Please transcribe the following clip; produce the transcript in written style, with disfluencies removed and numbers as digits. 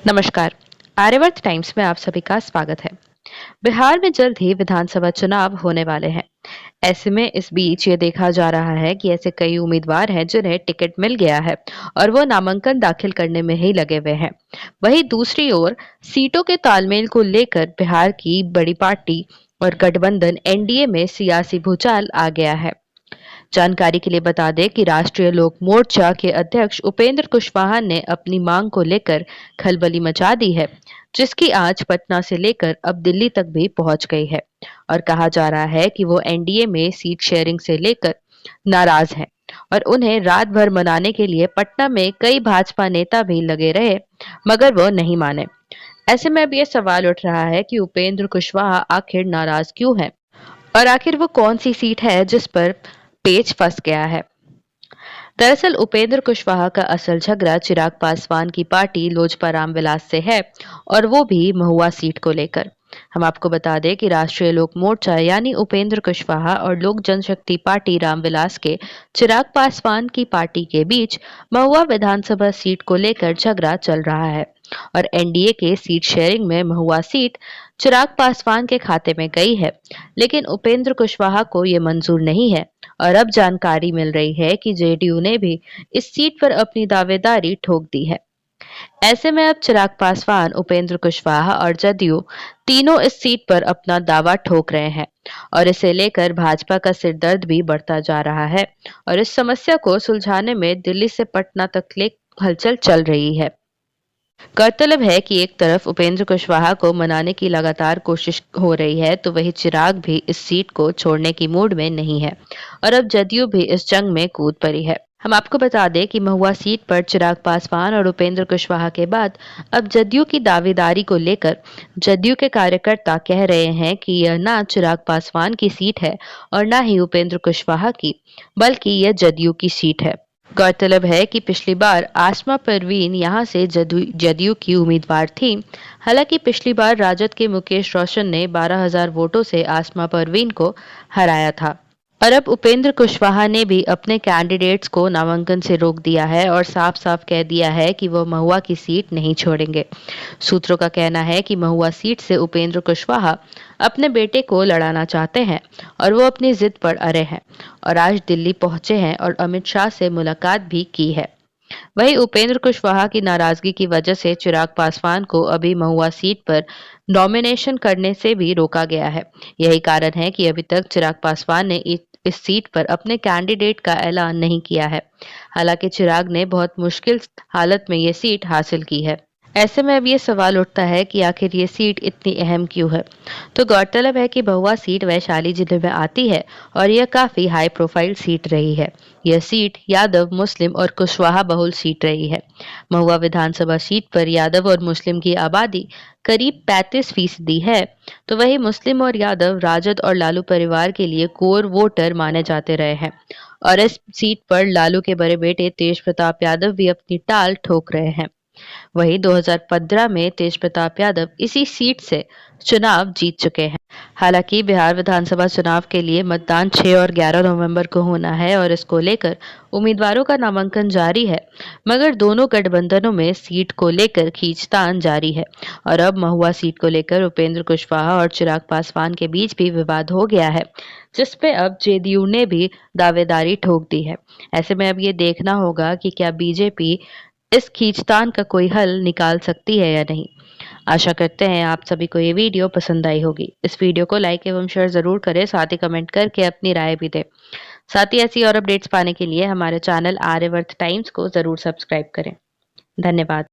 नमस्कार। आर्यवर्त टाइम्स में आप सभी का स्वागत है। बिहार में जल्द ही विधानसभा चुनाव होने वाले हैं। ऐसे में इस बीच ये देखा जा रहा है कि ऐसे कई उम्मीदवार हैं जिन्हें टिकट मिल गया है और वो नामांकन दाखिल करने में ही लगे हुए हैं। वहीं दूसरी ओर सीटों के तालमेल को लेकर बिहार की बड़ी पार्टी और गठबंधन एनडीए में सियासी भूचाल आ गया है। जानकारी के लिए बता दें कि राष्ट्रीय लोक मोर्चा के अध्यक्ष उपेंद्र कुशवाहा ने अपनी मांग को लेकर खलबली मचा दी है, जिसकी आंच पटना से लेकर अब दिल्ली तक भी पहुंच गई है और कहा जा रहा है कि वो एनडीए में सीट शेयरिंग से लेकर नाराज हैं और उन्हें रात भर मनाने के लिए पटना में कई भाजपा नेता भी लगे रहे, मगर वो नहीं माने। ऐसे में अब ये सवाल उठ रहा है कि उपेंद्र कुशवाहा आखिर नाराज क्यों है और आखिर वो कौन सी सीट है जिस पर पेच फंस गया है। दरअसल उपेंद्र कुशवाहा का असल झगड़ा चिराग पासवान की पार्टी लोजपा रामविलास से है और वो भी महुआ सीट को लेकर। हम आपको बता दें कि राष्ट्रीय लोक मोर्चा यानी उपेंद्र कुशवाहा और लोक जनशक्ति पार्टी रामविलास के चिराग पासवान की पार्टी के बीच महुआ विधानसभा सीट को लेकर झगड़ा चल रहा है और एनडीए के सीट शेयरिंग में महुआ सीट चिराग पासवान के खाते में गई है, लेकिन उपेंद्र कुशवाहा को ये मंजूर नहीं है और अब जानकारी मिल रही है कि जेडीयू ने भी इस सीट पर अपनी दावेदारी ठोक दी है। ऐसे में अब चिराग पासवान, उपेंद्र कुशवाहा और जदयू तीनों इस सीट पर अपना दावा ठोक रहे हैं और इसे लेकर भाजपा का सिरदर्द भी बढ़ता जा रहा है और इस समस्या को सुलझाने में दिल्ली से पटना तक ले हलचल चल रही है। गौरतलब है कि एक तरफ उपेंद्र कुशवाहा को मनाने की लगातार कोशिश हो रही है, तो वही चिराग भी इस सीट को छोड़ने की मूड में नहीं है और अब जदयू भी इस जंग में कूद पड़ी है। हम आपको बता दें कि महुआ सीट पर चिराग पासवान और उपेंद्र कुशवाहा के बाद अब जदयू की दावेदारी को लेकर जदयू के कार्यकर्ता कह रहे हैं कि यह ना चिराग पासवान की सीट है और ना ही उपेंद्र कुशवाहा की, बल्कि यह जदयू की सीट है। गौरतलब है कि पिछली बार आसमा परवीन यहां से जदयू की उम्मीदवार थी। हालांकि पिछली बार राजद के मुकेश रोशन ने 12,000 वोटों से आसमा परवीन को हराया था और अब उपेंद्र कुशवाहा ने भी अपने कैंडिडेट्स को नामांकन से रोक दिया है और साफ-साफ कह दिया है कि वो महुआ की सीट नहीं छोड़ेंगे। सूत्रों का कहना है कि महुआ सीट से उपेंद्र कुशवाहा अपने बेटे को लड़ाना चाहते हैं और वो अपनी जिद पर अड़े हैं और आज दिल्ली पहुंचे हैं और अमित शाह से मुलाकात भी की है। वहीं उपेंद्र कुशवाहा की नाराजगी की वजह से चिराग पासवान को अभी महुआ सीट पर नॉमिनेशन करने से भी रोका गया है। यही कारण है कि अभी तक चिराग पासवान ने इस सीट पर अपने कैंडिडेट का ऐलान नहीं किया है। हालांकि चिराग ने बहुत मुश्किल हालत में ये सीट हासिल की है। ऐसे में अब ये सवाल उठता है कि आखिर ये सीट इतनी अहम क्यों है। तो गौरतलब है कि महुआ सीट वैशाली जिले में आती है और यह काफी हाई प्रोफाइल सीट रही है। यह सीट यादव, मुस्लिम और कुशवाहा बहुल सीट रही है। महुआ विधानसभा सीट पर यादव और मुस्लिम की आबादी करीब 35% है, तो वही मुस्लिम और यादव राजद और लालू परिवार के लिए कोर वोटर माने जाते रहे हैं और इस सीट पर लालू के बड़े बेटे तेज प्रताप यादव भी अपनी टाल ठोक रहे हैं। वहीं 2015 में तेज प्रताप यादव इसी सीट से चुनाव जीत चुके हैं। हालांकि बिहार विधानसभा चुनाव के लिए मतदान 6 और 11 नवंबर को होना है और इसको लेकर उम्मीदवारों का नामांकन जारी है, मगर दोनों गठबंधनों में सीट को लेकर खींचतान जारी है और अब महुआ सीट को लेकर उपेंद्र कुशवाहा और चिराग पासवान के बीच भी विवाद हो गया है, जिसपे अब जेडीयू ने भी दावेदारी ठोक दी है। ऐसे में अब ये देखना होगा कि क्या बीजेपी इस खींचतान का कोई हल निकाल सकती है या नहीं। आशा करते हैं आप सभी को ये वीडियो पसंद आई होगी। इस वीडियो को लाइक एवं शेयर जरूर करें, साथ ही कमेंट करके अपनी राय भी दें। साथ ही ऐसी और अपडेट्स पाने के लिए हमारे चैनल आर्यवर्त टाइम्स को जरूर सब्सक्राइब करें। धन्यवाद।